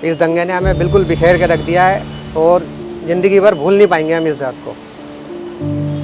इस दंगे ने हमें बिल्कुल बिखेर के रख दिया है और ज़िंदगी भर भूल नहीं पाएंगे हम इस दर्द को।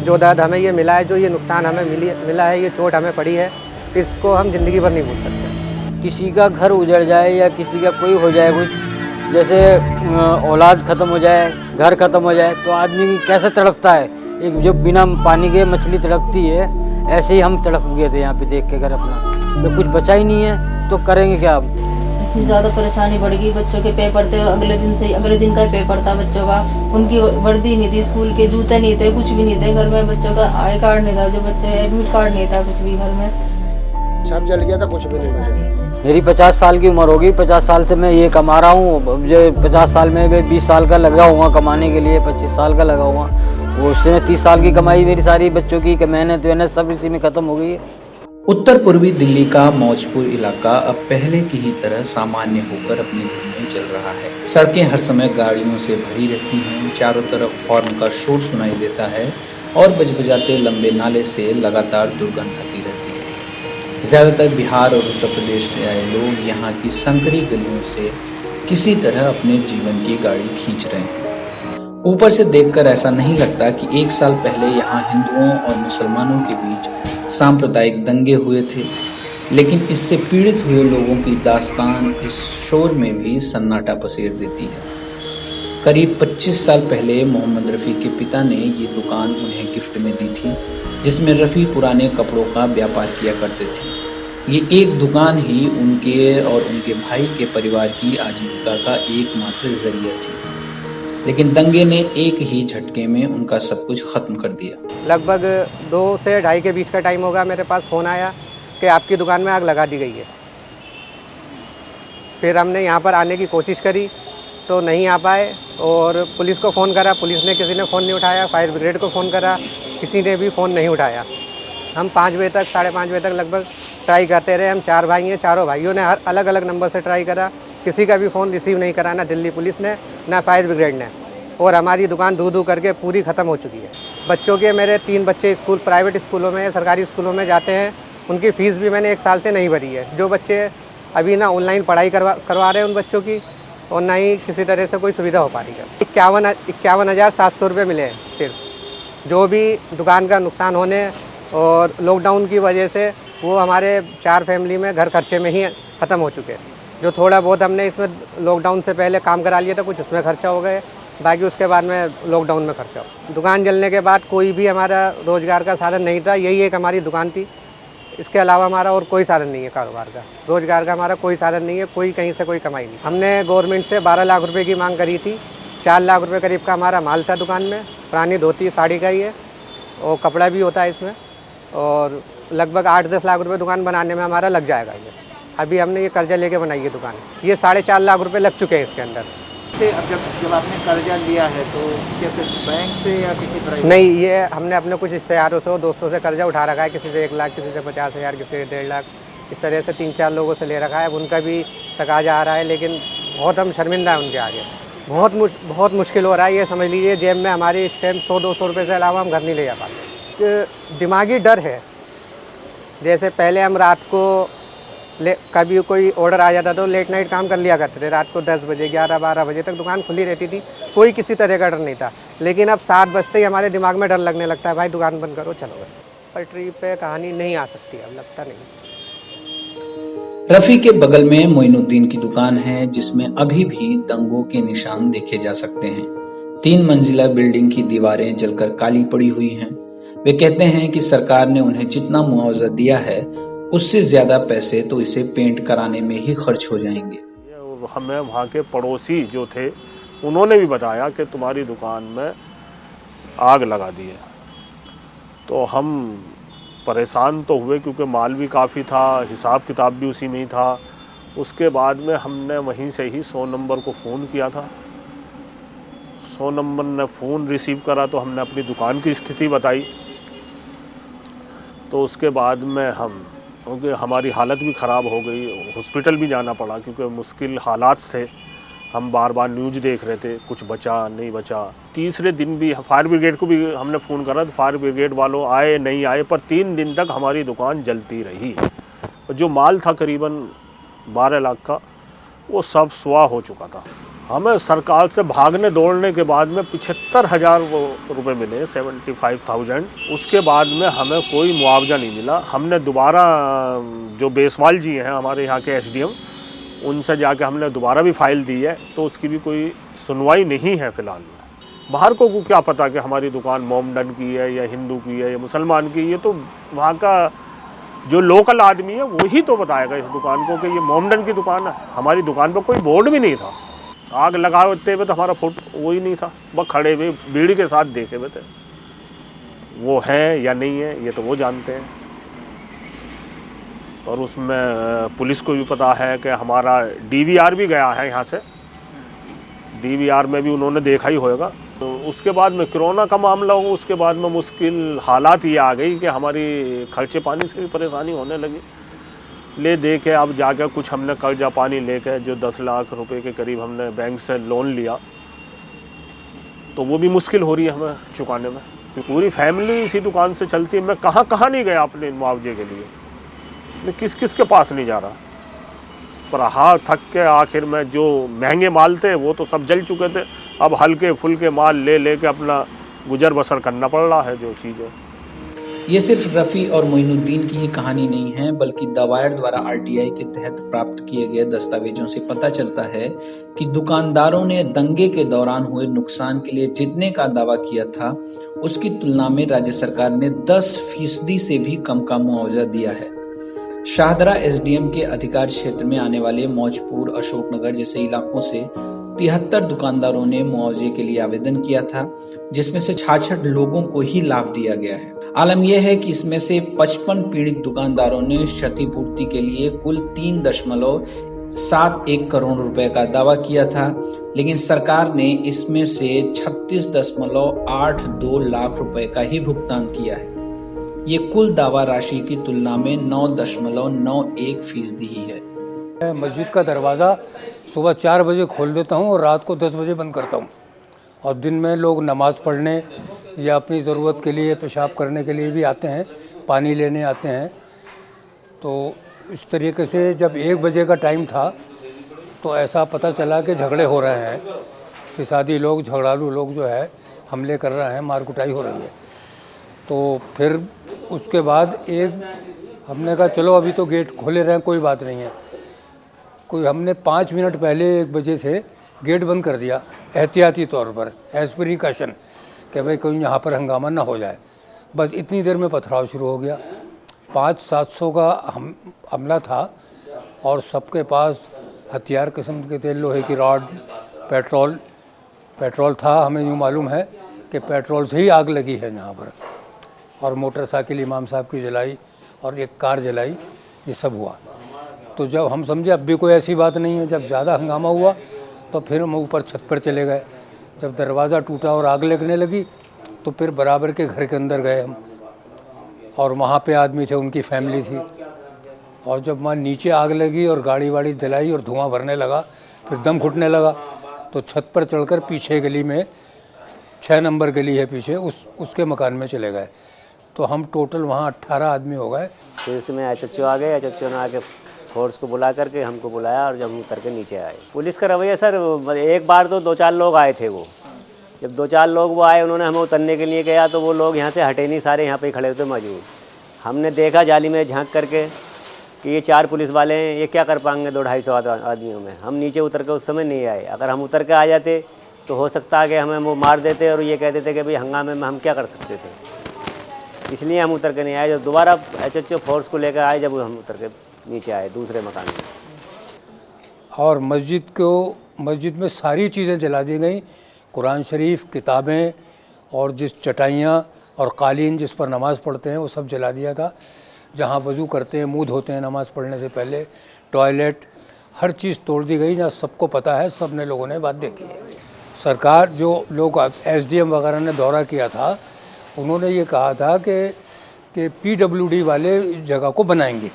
जो दर्द हमें ये मिला है, जो ये नुकसान हमें मिला है, ये चोट हमें पड़ी है, इसको हम ज़िंदगी भर नहीं भूल सकते। किसी का घर उजड़ जाए या किसी का कोई हो जाए कुछ, जैसे औलाद ख़त्म हो जाए, घर ख़त्म हो जाए, तो आदमी कैसे तड़पता है। एक जो बिना पानी के मछली तड़पती है, ऐसे ही हम तड़प गए थे यहाँ पे देख के घर अपना। तो कुछ बचा ही नहीं है तो करेंगे क्या अब। इतनी ज़्यादा परेशानी बढ़ गई। बच्चों के पेपर थे, अगले दिन का पेपर था बच्चों का। उनकी वर्दी नहीं थी, स्कूल के जूते नहीं थे, कुछ भी नहीं थे घर में। बच्चों का आई कार्ड नहीं था, जो बच्चे एडमिट कार्ड नहीं था, कुछ भी घर में सब जल गया था, कुछ भी नहीं बचा। मेरी 50 साल की उम्र होगी। 50 साल से मैं ये कमा रहा हूँ। मुझे 50 साल में 20 साल का लगा हुआ कमाने के लिए, 25 साल का लगा हुआ। वो उससे 30 साल की कमाई मेरी सारी बच्चों की मेहनत सब इसी में ख़त्म हो गई है। उत्तर पूर्वी दिल्ली का मौजपुर इलाका अब पहले की ही तरह सामान्य होकर अपने धुन में चल रहा है। सड़कें हर समय गाड़ियों से भरी रहती हैं, चारों तरफ हॉर्न का शोर सुनाई देता है और बजबजाते लंबे नाले से लगातार दुर्गंध आती रहती है। ज़्यादातर बिहार और उत्तर प्रदेश से आए लोग यहाँ की संकरी गलियों से किसी तरह अपने जीवन की गाड़ी खींच रहे हैं। ऊपर से देखकर ऐसा नहीं लगता कि एक साल पहले यहाँ हिंदुओं और मुसलमानों के बीच सांप्रदायिक दंगे हुए थे, लेकिन इससे पीड़ित हुए लोगों की दास्तान इस शोर में भी सन्नाटा पसेर देती है। करीब 25 साल पहले मोहम्मद रफ़ी के पिता ने ये दुकान उन्हें गिफ्ट में दी थी, जिसमें रफ़ी पुराने कपड़ों का व्यापार किया करते थे। ये एक दुकान ही उनके और उनके भाई के परिवार की आजीविका का एकमात्र जरिया थी, लेकिन दंगे ने एक ही झटके में उनका सब कुछ खत्म कर दिया। लगभग 2 से 2:30 के बीच का टाइम होगा, मेरे पास फ़ोन आया कि आपकी दुकान में आग लगा दी गई है। फिर हमने यहाँ पर आने की कोशिश करी तो नहीं आ पाए और पुलिस को फ़ोन करा, पुलिस ने किसी ने फ़ोन नहीं उठाया। फायर ब्रिगेड को फ़ोन करा, किसी ने भी फ़ोन नहीं उठाया। हम 5 बजे तक 5:30 बजे तक लगभग ट्राई करते रहे। हम 4 भाई हैं, चारों भाइयों ने हर अलग अलग नंबर से ट्राई करा, किसी का भी फ़ोन रिसीव नहीं करा, ना दिल्ली पुलिस ने ना फायर ब्रिगेड ने। और हमारी दुकान धू करके पूरी ख़त्म हो चुकी है। बच्चों के मेरे 3 बच्चे स्कूल प्राइवेट स्कूलों में, सरकारी स्कूलों में जाते हैं, उनकी फ़ीस भी मैंने 1 साल से नहीं भरी है। जो बच्चे अभी ना ऑनलाइन पढ़ाई करवा रहे हैं उन बच्चों की, और ना ही किसी तरह से कोई सुविधा हो पा रही है। 51,700 रुपये मिले हैं सिर्फ। जो भी दुकान का नुकसान होने और लॉकडाउन की वजह से वो हमारे 4 फैमिली में घर खर्चे में ही ख़त्म हो चुके हैं। जो थोड़ा बहुत हमने इसमें लॉकडाउन से पहले काम करा लिया था, कुछ उसमें खर्चा हो गए, बाकी उसके बाद में लॉकडाउन में खर्चा हो। दुकान जलने के बाद कोई भी हमारा रोज़गार का साधन नहीं था, यही एक हमारी दुकान थी। इसके अलावा हमारा और कोई साधन नहीं है कारोबार का, रोज़गार का हमारा कोई साधन नहीं है, कोई कहीं से कोई कमाई नहीं। हमने गवर्नमेंट से 12 लाख रुपए की मांग करी थी। 4 लाख रुपए करीब का हमारा माल था दुकान में, पुरानी धोती साड़ी का ही है और कपड़ा भी होता है इसमें, और लगभग 8-10 लाख रुपए दुकान बनाने में हमारा लग जाएगा। ये अभी हमने ये कर्जा लेके बनाई है दुकान, ये 4.5 लाख रुपये लग चुके हैं इसके अंदर से। अब जब आपने कर्जा लिया है तो कैसे, बैंक से या किसी प्राइवेट? नहीं, ये हमने अपने कुछ रिश्तेदारों से, दोस्तों से कर्जा उठा रखा है। किसी से 1 लाख, किसी से 50,000, किसी से 1.5 लाख, इस तरह से 3-4 लोगों से ले रखा है। उनका भी तकाजा आ रहा है, लेकिन बहुत हम शर्मिंदा हैं उनके आगे। बहुत मुश्किल हो रहा है। ये समझ लीजिए जेब में हमारे इस टाइम 100-200 रुपये से अलावा हम घर नहीं ले जा पाते। दिमागी डर है। जैसे पहले हम रात को कभी कोई ऑर्डर आ जाता तो लेट नाइट काम कर लिया करते थे। रात को 10 बजे 11-12 बजे तक दुकान खुली रहती थी, कोई किसी तरह का डर नहीं था। लेकिन अब 7 बजते ही हमारे दिमाग में डर लगने लगता है, भाई दुकान बंद करो, चलो गए। पटरी पे कहानी नहीं आ सकती, अब लगता नहीं। रफ़ी के बगल में मोइनुद्दीन की दुकान है, जिसमें अभी भी दंगों के निशान देखे जा सकते हैं। 3 मंजिला बिल्डिंग की दीवारें जलकर काली पड़ी हुई हैं। वे कहते हैं कि सरकार ने उन्हें जितना मुआवजा दिया है, उससे ज्यादा पैसे तो इसे पेंट कराने में ही खर्च हो जाएंगे। हमें वहाँ के पड़ोसी जो थे उन्होंने भी बताया कि तुम्हारी दुकान में आग लगा दी है। तो हम परेशान तो हुए, क्योंकि माल भी काफ़ी था, हिसाब किताब भी उसी में ही था। उसके बाद में हमने वहीं से ही 100 नंबर को फ़ोन किया था। 100 नंबर ने फ़ोन रिसीव करा तो हमने अपनी दुकान की स्थिति बताई। तो उसके बाद में क्योंकि हमारी हालत भी ख़राब हो गई, हॉस्पिटल भी जाना पड़ा, क्योंकि मुश्किल हालात थे। हम बार बार न्यूज़ देख रहे थे, कुछ बचा नहीं बचा। तीसरे दिन भी फायर ब्रिगेड को भी हमने फ़ोन करा तो फायर ब्रिगेड वालों आए नहीं आए, पर 3 दिन तक हमारी दुकान जलती रही। जो माल था करीबन 12 लाख का, वो सब स्वाह हो चुका था। हमें सरकार से भागने दौड़ने के बाद में 75,000 रुपये मिले, 75,000। उसके बाद में हमें कोई मुआवजा नहीं मिला। हमने दोबारा जो बेसवाल जी हैं हमारे यहाँ के एसडीएम, उनसे जाके हमने दोबारा भी फाइल दी है, तो उसकी भी कोई सुनवाई नहीं है फ़िलहाल। बाहर को क्या पता कि हमारी दुकान मोमडन की है या हिंदू की है या मुसलमान की, ये तो वहाँ का जो लोकल आदमी है वही तो बताएगा इस दुकान को कि ये मोमडन की दुकान है। हमारी दुकान पर कोई बोर्ड भी नहीं था। आग लगाते हुए तो हमारा फोटो वो ही नहीं था, बस खड़े हुए भीड़ के साथ देखे हुए थे। वो है या नहीं है ये तो वो जानते हैं। और उसमें पुलिस को भी पता है कि हमारा डीवीआर भी गया है यहाँ से, डीवीआर में भी उन्होंने देखा ही होगा। तो उसके बाद में कोरोना का मामला हो, उसके बाद में मुश्किल हालात ये आ गई कि हमारी खर्चे पानी से भी परेशानी होने लगी। ले दे के अब जाकर कुछ हमने कर्जा पानी लेकर जो 10 लाख रुपए के करीब हमने बैंक से लोन लिया, तो वो भी मुश्किल हो रही है हमें चुकाने में। पूरी फैमिली इसी दुकान से चलती है। मैं कहाँ कहाँ नहीं गया अपने मुआवजे के लिए, मैं किस किस के पास नहीं जा रहा। पर हाँ, थक के आखिर में जो महंगे माल थे वो तो सब जल चुके थे। अब हल्के फुल्के माल ले के अपना गुजर बसर करना पड़ रहा है जो चीज़ें। ये सिर्फ रफ़ी और मोइनुद्दीन की ही कहानी नहीं है, बल्कि दवायर द्वारा आरटीआई के तहत प्राप्त किए गए दस्तावेजों से पता चलता है कि दुकानदारों ने दंगे के दौरान हुए नुकसान के लिए जितने का दावा किया था, उसकी तुलना में राज्य सरकार ने 10% से भी कम का मुआवजा दिया है। शाहदरा एसडीएम के अधिकार क्षेत्र में आने वाले मौजपुर, अशोकनगर जैसे इलाकों से 73 दुकानदारों ने मुआवजे के लिए आवेदन किया था, जिसमें से 66 लोगों को ही लाभ दिया गया है। आलम यह है कि इसमें से 55 पीड़ित दुकानदारों ने क्षतिपूर्ति के लिए कुल 3.71 करोड़ रुपए का दावा किया था, लेकिन सरकार ने इसमें से 36.82 लाख रुपए का ही भुगतान किया है। ये कुल दावा राशि की तुलना में 9.91% ही है। मस्जिद का दरवाज़ा सुबह 4 बजे खोल देता हूँ और रात को 10 बजे बंद करता हूँ। और दिन में लोग नमाज़ पढ़ने या अपनी ज़रूरत के लिए पेशाब करने के लिए भी आते हैं, पानी लेने आते हैं। तो इस तरीके से जब 1 बजे का टाइम था तो ऐसा पता चला कि झगड़े हो रहे हैं, फिसादी लोग, झगड़ालू लोग जो है हमले कर रहे हैं, मार कुटाई हो रही है। तो फिर उसके बाद हमने कहा चलो अभी तो गेट खोले रहे हैं, कोई बात नहीं है। हमने 5 मिनट पहले 1 बजे से गेट बंद कर दिया एहतियाती तौर पर, एज प्रिकॉशन, कि भाई कोई यहाँ पर हंगामा ना हो जाए। बस इतनी देर में पथराव शुरू हो गया। 500-700 का हमला था और सबके पास हथियार किस्म के थे, लोहे की रॉड, पेट्रोल था। हमें यूँ मालूम है कि पेट्रोल से ही आग लगी है यहाँ पर। और मोटरसाइकिल इमाम साहब की जलाई और एक कार जलाई, ये सब हुआ। तो जब हम समझे अब भी कोई ऐसी बात नहीं है, जब ज़्यादा हंगामा हुआ तो फिर हम ऊपर छत पर चले गए। जब दरवाज़ा टूटा और आग लगने लगी तो फिर बराबर के घर के अंदर गए हम, और वहाँ पे आदमी थे, उनकी फैमिली थी। और जब वहाँ नीचे आग लगी और गाड़ी वाड़ी जलाई और धुआं भरने लगा, फिर दम घुटने लगा, तो छत पर चढ़कर पीछे गली में 6 नंबर गली है पीछे, उसके मकान में चले गए। तो हम टोटल वहाँ 18 आदमी हो गए। फिर उसमें एचएचओ आ गए, एचएचओ ने आके फोर्स को बुला करके हमको बुलाया और जब हम उतर के नीचे आए। पुलिस का रवैया सर, एक बार तो 2-4 लोग आए थे। वो जब 2-4 लोग वो आए, उन्होंने हमें उतरने के लिए कहा तो वो लोग यहाँ से हटे नहीं, सारे यहाँ पे खड़े होते मौजूद। हमने देखा जाली में झांक करके कि ये 4 पुलिस वाले हैं, ये क्या कर पाएंगे 200-250 आदमियों में। हम नीचे उतर के उस समय नहीं आए। अगर हम उतर के आ जाते तो हो सकता है कि हमें वो मार देते और ये कहते थे कि भाई हंगामे में हम क्या कर सकते थे। इसलिए हम उतर के नहीं आए। जब दोबारा एचएचओ फोर्स को लेकर आए, जब हम उतर के नीचे आए दूसरे मकान में। और मस्जिद में सारी चीज़ें जला दी गई, कुरान शरीफ, किताबें और जिस चटाइयाँ और कालीन जिस पर नमाज़ पढ़ते हैं वो सब जला दिया था। जहाँ वज़ू करते हैं, मुँह धोते हैं नमाज़ पढ़ने से पहले, टॉयलेट, हर चीज़ तोड़ दी गई। जहाँ सबको पता है, सब ने लोगों ने बात देखी है। सरकार, जो लोग एसडीएम वगैरह ने दौरा किया था, उन्होंने ये कहा था कि पीडब्ल्यूडी वाले जगह को बनाएंगे,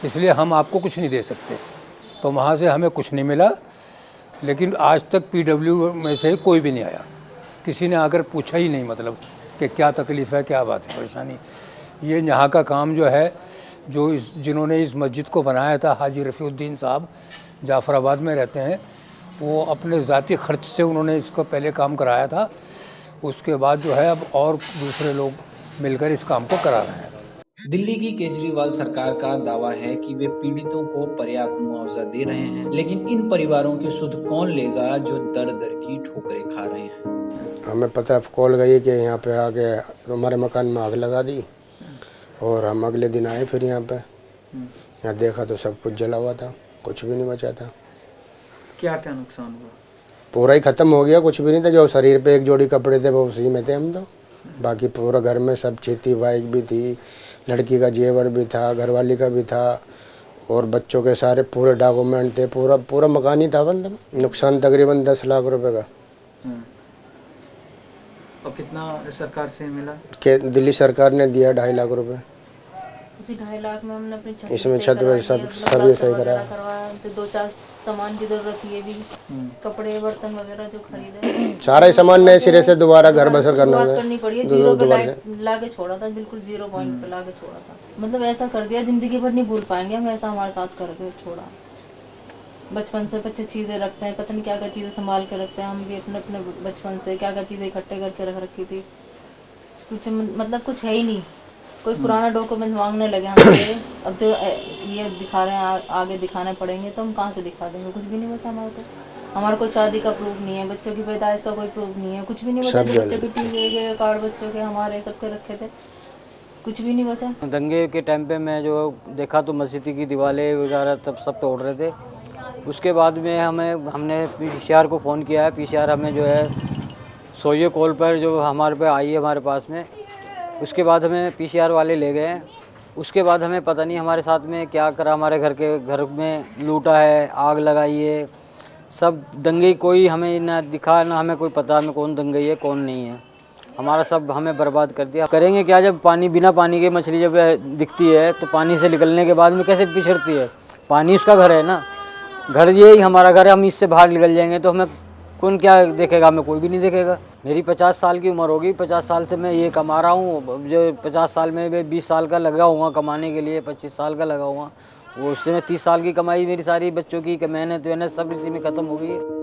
इसलिए हम आपको कुछ नहीं दे सकते। तो वहाँ से हमें कुछ नहीं मिला। लेकिन आज तक पीडब्ल्यू में से कोई भी नहीं आया, किसी ने आकर पूछा ही नहीं, मतलब कि क्या तकलीफ़ है, क्या बात है, परेशानी। ये यहाँ का काम जो है, जिन्होंने इस मस्जिद को बनाया था, हाजी रफ़ीउद्दीन साहब, जाफराबाद में रहते हैं, वो अपने ज़ाती खर्च से उन्होंने इसको पहले काम कराया था। उसके बाद जो है अब और दूसरे लोग मिलकर इस काम को करा रहे हैं। दिल्ली की केजरीवाल सरकार का दावा है कि वे पीड़ितों को पर्याप्त मुआवजा दे रहे हैं, लेकिन इन परिवारों की सुध कौन लेगा जो दर दर की ठोकरें खा रहे हैं। हमें पता कॉल गई कि यहाँ पे आके हमारे मकान में आग लगा दी, और हम अगले दिन आए फिर यहाँ पे, यहाँ देखा तो सब कुछ जला हुआ था, कुछ भी नहीं बचा था। क्या क्या नुकसान हुआ? पूरा ही ख़त्म हो गया, कुछ भी नहीं था। जो शरीर पे एक जोड़ी कपड़े थे वो उसी में थे हम तो, बाकी पूरा घर में सब चीज़ थी। बाइक भी थी, लड़की का जेवर भी था, घरवाली का भी था, और बच्चों के सारे पूरे डॉक्यूमेंट थे। पूरा मकान ही था। मतलब नुकसान तकरीबन 10 लाख रुपए का। और कितना सरकार से मिला? कि दिल्ली सरकार ने दिया 2.5 लाख रुपए। उसी 2.5 लाख में हमने अपनी छत इसमें सही छत करवाई सब है, सभी सही वगैरह कराया। करवाया, तो 2-4 सामान की जरूरत थी, ये भी कपड़े बर्तन वगैरह जो खरीदे, सारा ही सामान नए सिरे से दोबारा घर बसर करना शुरुआत है। करनी पड़ी है। जीरो पे ला के छोड़ा था, बिल्कुल 0 पॉइंट पे ला के छोड़ा था। मतलब ऐसा कर दिया, जिंदगी भर नहीं भूल पाएंगे हम, ऐसा हमारे साथ करके छोड़ा। बचपन से बच्चे चीज़ें रखते हैं, पता नहीं क्या क्या चीज़ें संभाल के रखते हैं। हम भी अपने अपने बचपन से क्या क्या चीज़ें इकट्ठे करके रख रखी थी। कुछ मतलब कुछ है ही नहीं, कोई पुराना डॉक्यूमेंट मांगने लगे हमसे। अब जो ये दिखा रहे हैं आगे दिखाने पड़ेंगे, तो हम कहाँ से दिखा देंगे? कुछ भी नहीं बचा हमारे को। हमारा कोई शादी का प्रूफ नहीं है, बच्चों की पैदाइश का कोई प्रूफ नहीं है, कुछ भी नहीं बचा। बच्चों के टीके के कार्ड, बच्चों के हमारे सबके रखे थे, कुछ भी नहीं बचा। दंगे के टाइम पे मैं जो देखा तो मस्जिद की दीवारें वगैरह तब सब तोड़ रहे थे। उसके बाद में हमने पीसीआर को फ़ोन किया है। पीसीआर हमें जो है सोइए कॉल पर जो हमारे पे आई है हमारे पास में। उसके बाद हमें पीसीआर वाले ले गए। उसके बाद हमें पता नहीं हमारे साथ में क्या करा, हमारे घर में लूटा है, आग लगाई है, सब दंगे। कोई हमें ना दिखा, ना हमें कोई पता हमें कौन दंगई है कौन नहीं है। हमारा सब हमें बर्बाद कर दिया। करेंगे क्या जब बिना पानी के मछली जब दिखती है तो पानी से निकलने के बाद में कैसे पिछड़ती है? पानी उसका घर है ना, घर यही हमारा घर है। हम इससे बाहर निकल जाएंगे तो हमें कौन क्या देखेगा? हमें कोई भी नहीं देखेगा। मेरी 50 साल की उम्र होगी, 50 साल से मैं ये कमा रहा हूँ। जो 50 साल में मैं 20 साल का लगा हुआ कमाने के लिए, 25 साल का लगा हुआ, वो उससे मैं 30 साल की कमाई मेरी सारी बच्चों की मेहनत सब इसी में ख़त्म हो गई है।